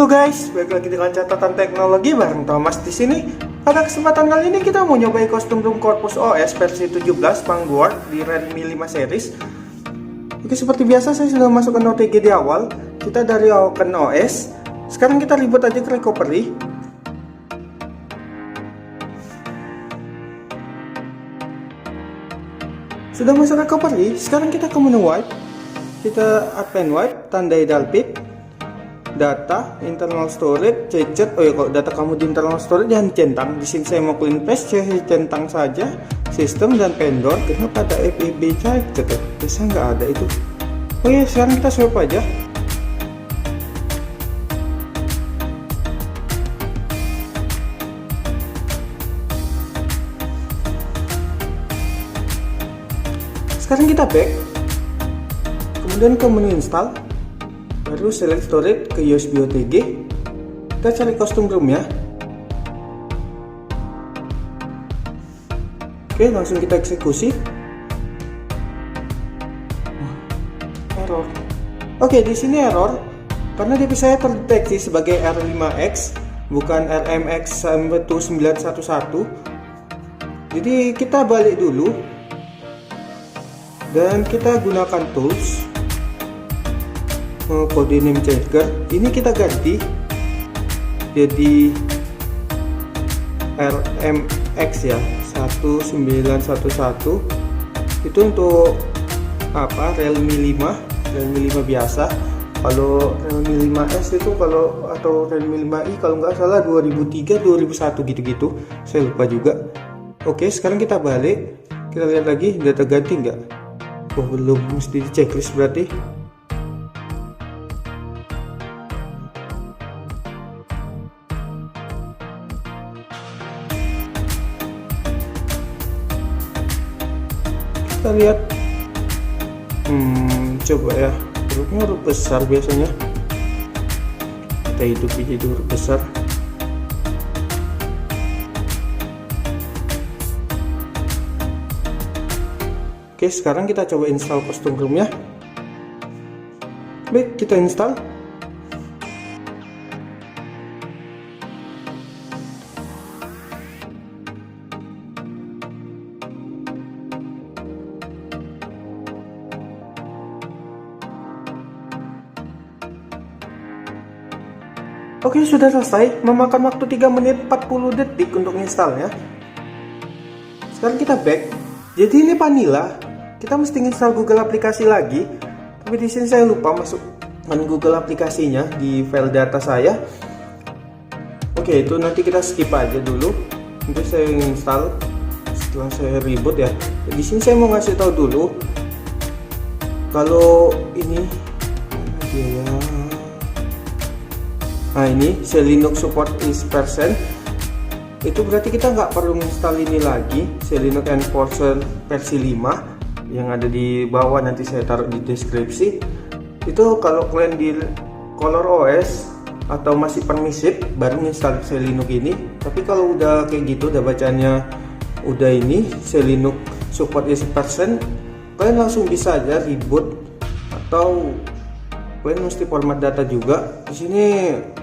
Halo guys, balik lagi dengan catatan teknologi bareng Thomas di sini. Pada kesempatan kali ini kita mau nyobain kostum room Corpus OS versi 17 Vanguard di Redmi 5 series. Oke, seperti biasa saya sudah masukkan OTG di awal. Kita dari Open OS. Sekarang kita reboot aja ke recovery. Sudah masuk recovery, sekarang kita ke menu wipe. Kita advance wipe, tandai dalpit, data, internal storage, cecet. Oh ya, kalau data kamu di internal storage jangan centang. Di sini saya mau clean paste, saya centang saja. Sistem dan vendor. Kenapa ada FEB cecet? Biasa nggak ada itu. Oh ya, sekarang kita swap aja. Sekarang kita back, kemudian ke menu install, baru select storage ke USB OTG. Kita cari kostum room ya. Oke, langsung kita eksekusi. Error. Oke, di sini error karena DP saya terdeteksi sebagai R5X bukan RMX 1911. Jadi kita balik dulu dan kita gunakan tools, kode name checker ini kita ganti jadi RMX ya 1911. Itu untuk apa, Realme 5 biasa. Kalau Realme 5S itu atau Realme 5i kalau nggak salah 2003 2001 gitu-gitu, saya lupa juga. Oke, sekarang kita balik, kita lihat lagi data ganti nggak. Oh, belum, mesti di checklist berarti. Kita lihat, coba ya, hurufnya huruf besar biasanya. Kita hidupi jadi huruf besar. Oke, sekarang kita coba install kostum room-nya. Baik, kita install. Oke, sudah selesai. Memakan waktu 3 menit 40 detik untuk installnya. Sekarang kita back. Jadi ini vanilla. Kita mesti install Google aplikasi lagi, tapi di sini saya lupa masukkan Google aplikasinya di file data saya. Oke, itu nanti kita skip aja dulu. Nanti saya install setelah saya reboot ya. Di sini saya mau ngasih tahu dulu kalau ini mana dia ya. Nah, ini Linux support is percent. Itu berarti kita nggak perlu install ini lagi, Linux Enforcer versi 5 yang ada di bawah, nanti saya taruh di deskripsi. Itu kalau kalian di Color OS atau masih permisif baru install Linux ini. Tapi kalau udah kayak gitu, udah bacanya udah ini Linux support is percent, kalian langsung bisa aja reboot, atau kalian mesti format data juga. Di sini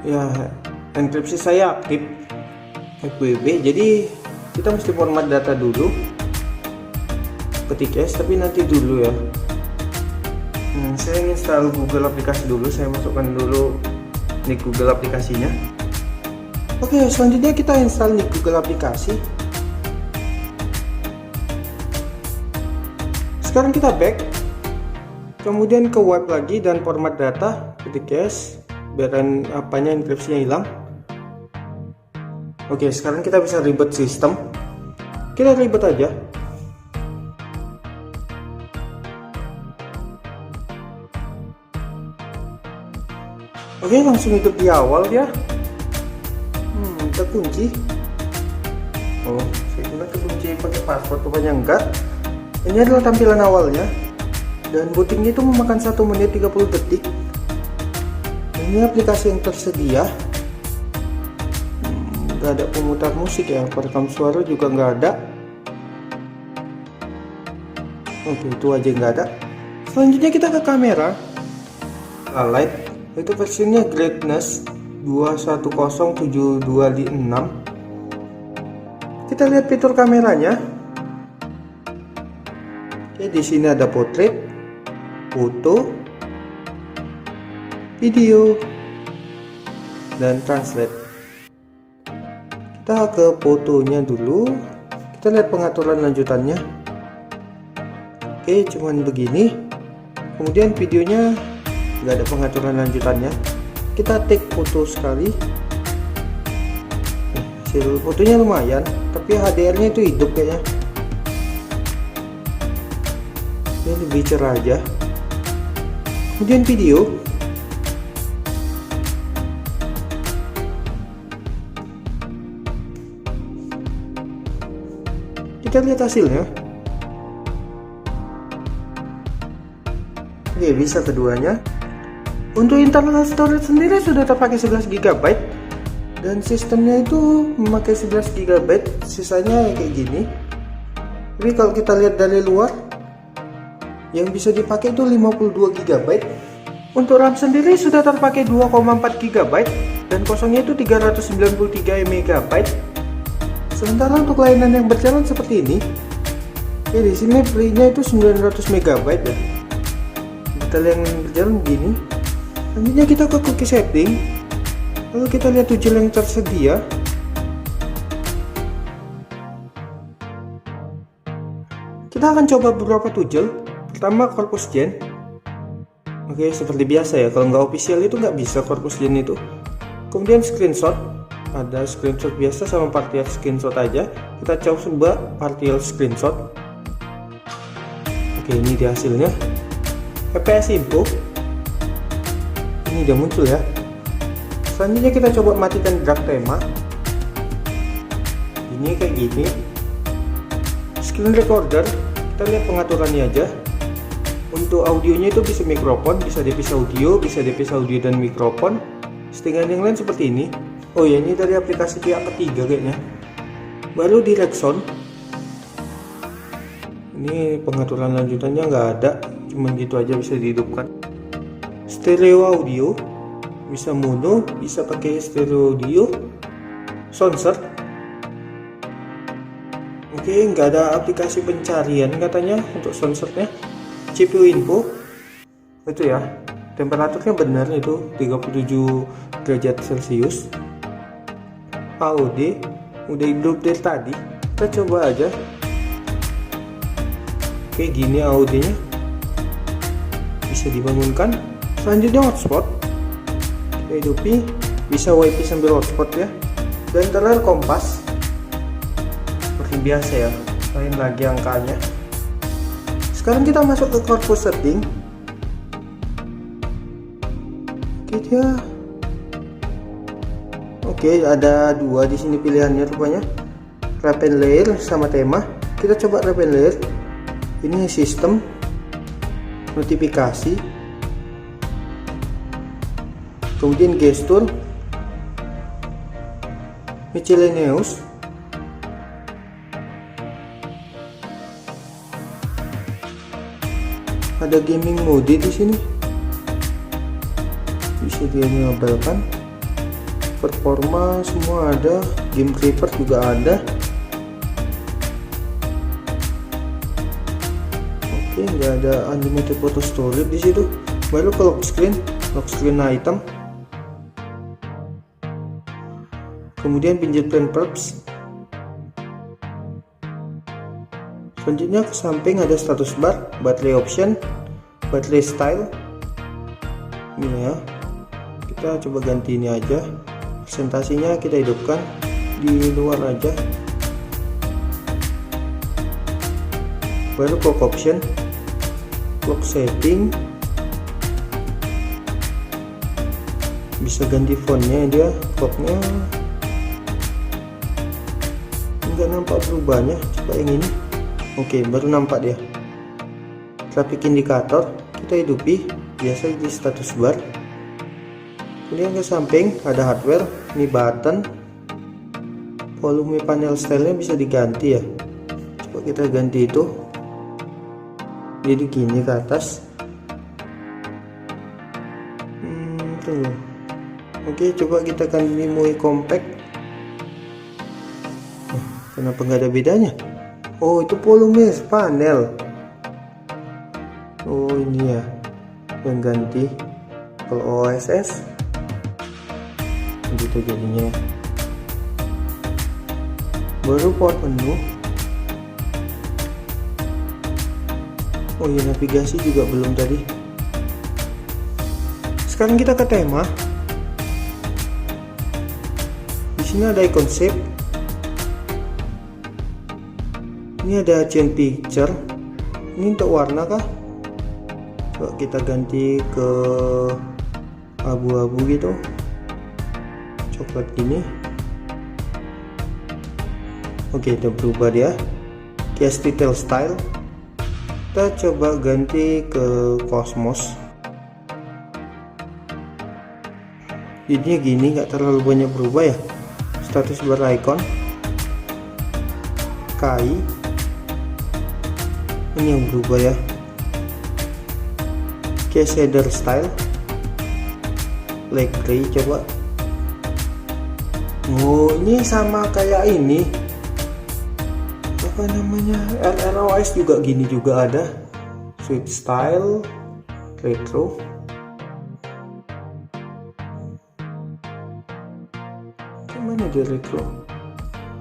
ya enkripsi saya aktif FWB, jadi kita mesti format data dulu, ketik S, tapi nanti dulu ya. Saya install Google aplikasi dulu, saya masukkan dulu nick Google aplikasinya. Oke, selanjutnya kita install nick Google aplikasi. Sekarang kita back, kemudian ke web lagi dan format data, ketik S, biar apanya enkripsinya hilang. Oke, sekarang kita bisa reboot sistem. Kita reboot aja. Oke, langsung hidup di awal ya. Terkunci. Oh, saya kira terkunci pakai password, rupanya enggak. Ini adalah tampilan awalnya. Dan bootingnya itu memakan 1 menit 30 detik. Ini aplikasi yang tersedia. Nggak ada pemutar musik ya, perekam suara juga nggak ada. Oke, itu aja nggak ada. Selanjutnya kita ke kamera. Light itu versinya Greatness 210726. Kita lihat fitur kameranya. Oke, di sini ada portrait, foto, video, dan translate. Kita ke fotonya dulu. Kita lihat pengaturan lanjutannya. Oke, cuman begini. Kemudian videonya nggak ada pengaturan lanjutannya. Kita take foto sekali. Hasil fotonya lumayan, tapi HDR-nya itu hidup kayaknya. Ini lebih cerah aja. Kemudian video. Kita lihat hasilnya. Oke, bisa keduanya. Untuk internal storage sendiri sudah terpakai 11 GB dan sistemnya itu memakai 11 GB, sisanya kayak gini. Tapi kalau kita lihat dari luar, yang bisa dipakai itu 52 GB. Untuk RAM sendiri sudah terpakai 2,4 GB dan kosongnya itu 393 MB. Sementara untuk layanan yang berjalan seperti ini, ya di sini free-nya itu 900 MB ya. Detail yang berjalan begini. Selanjutnya kita ke cookie setting. Lalu kita lihat toggle yang tersedia. Kita akan coba beberapa toggle. Pertama, corpus gen. Oke, seperti biasa ya, kalau nggak official itu nggak bisa corpus gen itu. Kemudian screenshot. Ada screenshot biasa sama partial screenshot aja. Kita coba partial screenshot. Oke, ini dia hasilnya. FPS info. Ini udah muncul ya. Selanjutnya kita coba matikan drag tema. Ini kayak gini. Screen recorder, kita lihat pengaturannya aja. Untuk audionya itu bisa mikrofon, bisa device audio, bisa device audio dan mikrofon. Settingan yang lain seperti ini. Oh ya, ini dari aplikasi pihak ketiga kayaknya. Baru direct sound. Ini pengaturan lanjutannya nggak ada, cuman gitu aja bisa dihidupkan. Stereo audio, bisa mono, bisa pakai stereo audio. Soundset. Oke, nggak ada aplikasi pencarian katanya untuk soundsetnya. CPU info, itu ya. Temperaturnya benar itu 37 derajat Celcius. AOD udah hidup dari tadi, kita coba aja. Kayak gini AOD-nya, bisa dibangunkan. Selanjutnya hotspot, kita hidupi, bisa wifi sambil hotspot ya. Dan teler kompas, seperti biasa ya, lain lagi angkanya. Sekarang kita masuk ke corpus setting. Oke, ada dua di sini pilihannya rupanya. Wrap and layer sama tema. Kita coba wrap and layer. Ini sistem, notifikasi, kemudian gestur, miscellaneous, ada gaming mode di sini, bisa dinyalakan. Performa semua ada, game creeper juga ada. Oke, nggak ada unlimited photo storage di situ. Baru ke lock screen item. Kemudian fingerprint props. Selanjutnya ke samping ada status bar, baterai option, baterai style. Ini ya. Kita coba ganti ini aja. Presentasinya kita hidupkan di luar aja. Baru clock option, clock setting, bisa ganti fontnya dia. Clocknya nggak nampak perubahannya, coba yang ini. Oke, baru nampak dia. Traffic indicator kita hidupi biasa di status bar. Kemudian ke samping ada hardware, ini button, volume panel stylenya bisa diganti ya. Coba kita ganti itu, jadi gini ke atas. Tunggu. Oke, coba kita kan MIUI compact. Kenapa nggak ada bedanya? Oh, itu volume panel. Oh, ini ya yang ganti. Kalau OSS gitu jadinya. Baru port menu. Oh iya, navigasi juga belum tadi. Sekarang kita ke tema. Di sini ada icon shape. Ini ada change picture. Ini untuk warna kah? Coba kita ganti ke abu-abu gitu, coklat gini. Oke, udah berubah dia. Case detail style. Kita coba ganti ke Cosmos. Jadinya gini, nggak terlalu banyak berubah ya. Status bar icon, KI. Ini yang berubah ya. Case header style, light gray. Coba. Oh, ini sama kayak ini. Apa namanya? RROS juga gini juga ada. Switch style, retro. Gimana dia retro?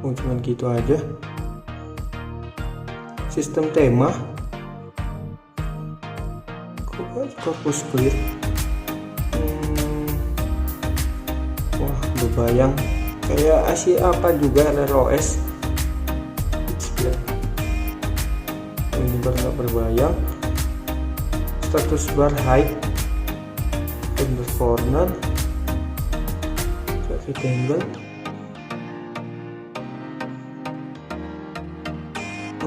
Oh, cuman gitu aja. Sistem tema. Corpus clear. Wah, berbayang kayak Asia apa juga RROS. Ini baru nggak berbayang. Status bar height, under corner, rectangle.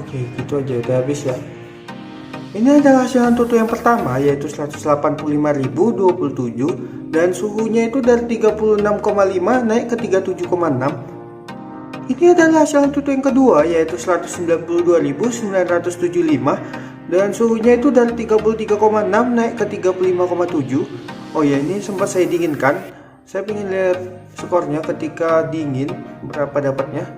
Oke, gitu aja, udah habis ya. Ini adalah hasil Antutu yang pertama, yaitu 185.027 dan suhunya itu dari 36,5 naik ke 37,6. Ini adalah hasil Antutu yang kedua, yaitu 192.975 dan suhunya itu dari 33,6 naik ke 35,7. Oh ya, ini sempat saya dinginkan. Saya ingin lihat skornya ketika dingin berapa dapatnya.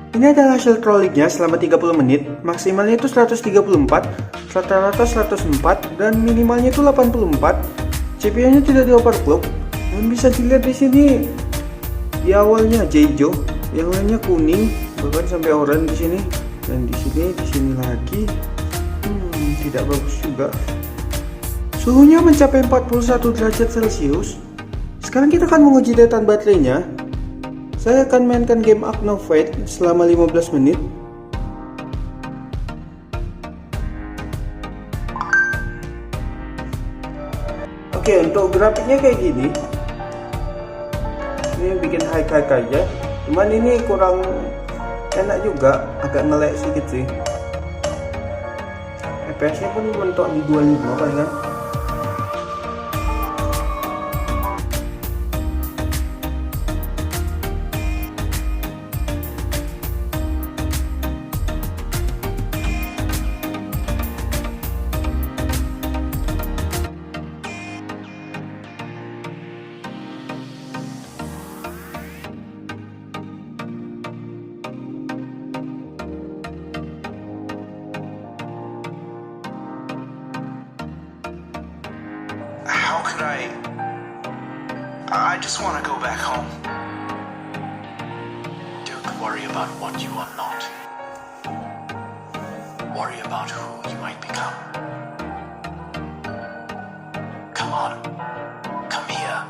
Ini adalah hasil trollingnya selama 30 menit. Maksimalnya itu 134, rata-rata 104 dan minimalnya itu 84. CPU-nya tidak di overclock dan bisa dilihat di sini di awalnya hijau, yang lainnya kuning, bahkan sampai oranye di sini dan di sini lagi. Tidak bagus juga. Suhunya mencapai 41 derajat Celcius. Sekarang kita akan menguji daya tahan baterainya. Saya akan mainkan game Aknovate selama 15 menit. Oke, untuk grafiknya kayak gini. Ini bikin high-high aja. Cuman ini kurang enak juga, agak nge-lag sedikit sih. FPS-nya pun mentok di 25 kan. How could I just want to go back home. Don't worry about what you are not. Worry about who you might become. Come on, come here.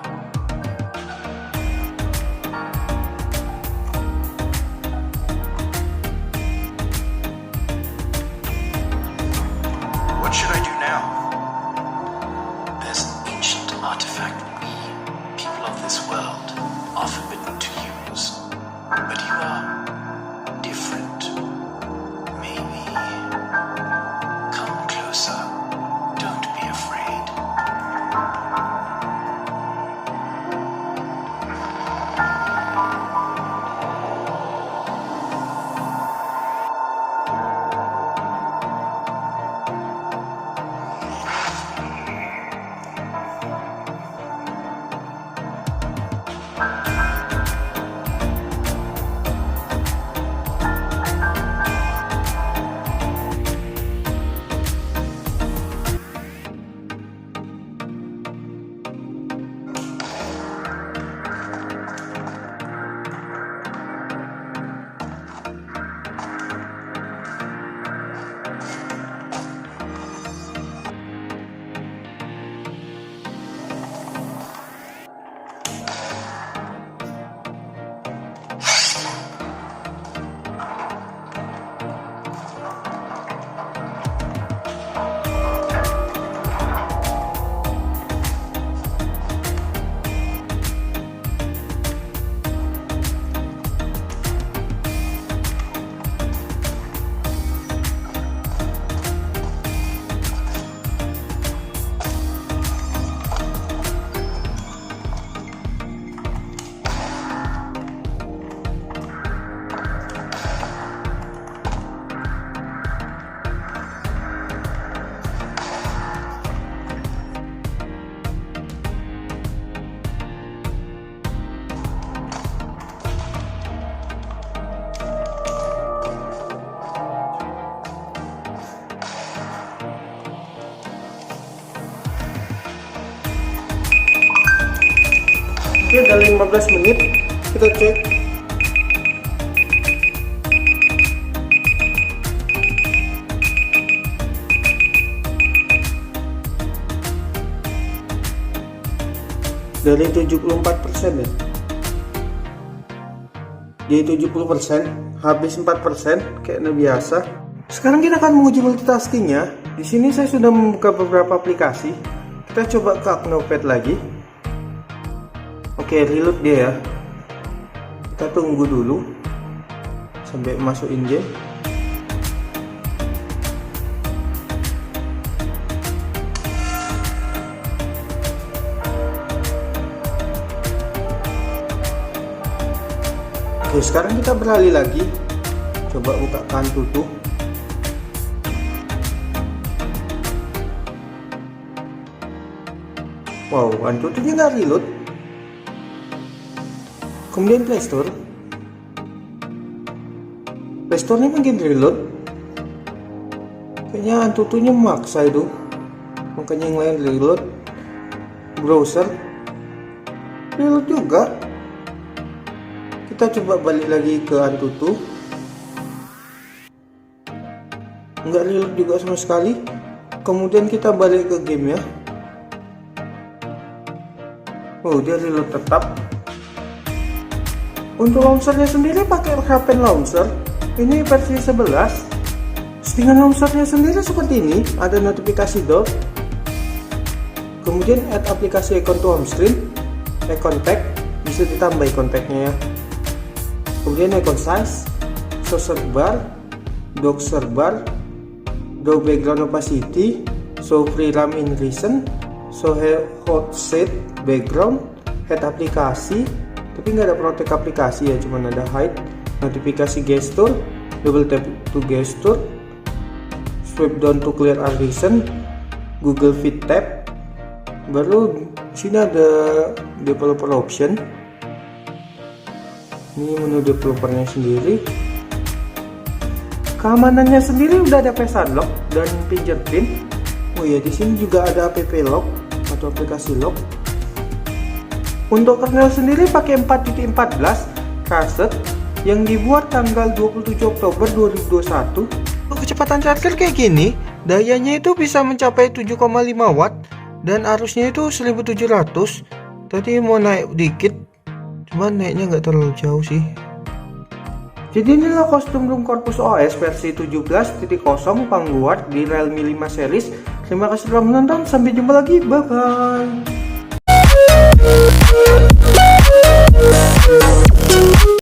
What should I do now? There's an ancient artifact we, people of this world, are forbidden to use. But you are different. Maybe come closer. Don't be afraid. 15 menit. Kita cek. Dari 74% ya. Jadi 70%, habis 4% kayaknya biasa. Sekarang kita akan menguji multitaskingnya. Di sini saya sudah membuka beberapa aplikasi. Kita coba ke Knowpad lagi. Oke, reload dia ya. Kita tunggu dulu sampai masuk in game. Oke, sekarang kita beralih lagi. Coba buka Antutu. Wow, Antutunya nggak reload. Kemudian Playstore. Playstore-nya mungkin reload. Kayaknya Antutunya maksa itu. Makanya yang lain reload. Browser reload juga. Kita coba balik lagi ke Antutu. Nggak reload juga sama sekali. Kemudian kita balik ke game ya. Oh, dia reload tetap. Untuk launchernya sendiri pakai Raven Launcher. Ini versi 11. Settingan launchernya sendiri seperti ini. Ada notifikasi door. Kemudian add aplikasi icon to home screen. Icon tag. Bisa ditambah icon tagnya ya. Kemudian icon size, show search bar, dock search bar, do background opacity, show free RAM in recent, show hot set background, head aplikasi, tapi nggak ada protect aplikasi ya, cuman ada hide, notifikasi gesture, double tap to gesture, swipe down to clear all recent, Google Fit tab, baru sini ada developer option. Ini menu developernya sendiri. Keamanannya sendiri udah ada face unlock dan fingerprint. Oh ya, di sini juga ada app lock atau aplikasi lock. Untuk kernel sendiri pakai 4.14 Trusted yang dibuat tanggal 27 Oktober 2021. Untuk kecepatan charger kayak gini, dayanya itu bisa mencapai 7,5 watt dan arusnya itu 1700. Tadi mau naik dikit, cuman naiknya nggak terlalu jauh sih. Jadi inilah kostum room Corpus OS versi 17.0 Vanguard di Realme 5 series. Terima kasih telah menonton, sampai jumpa lagi, bye bye.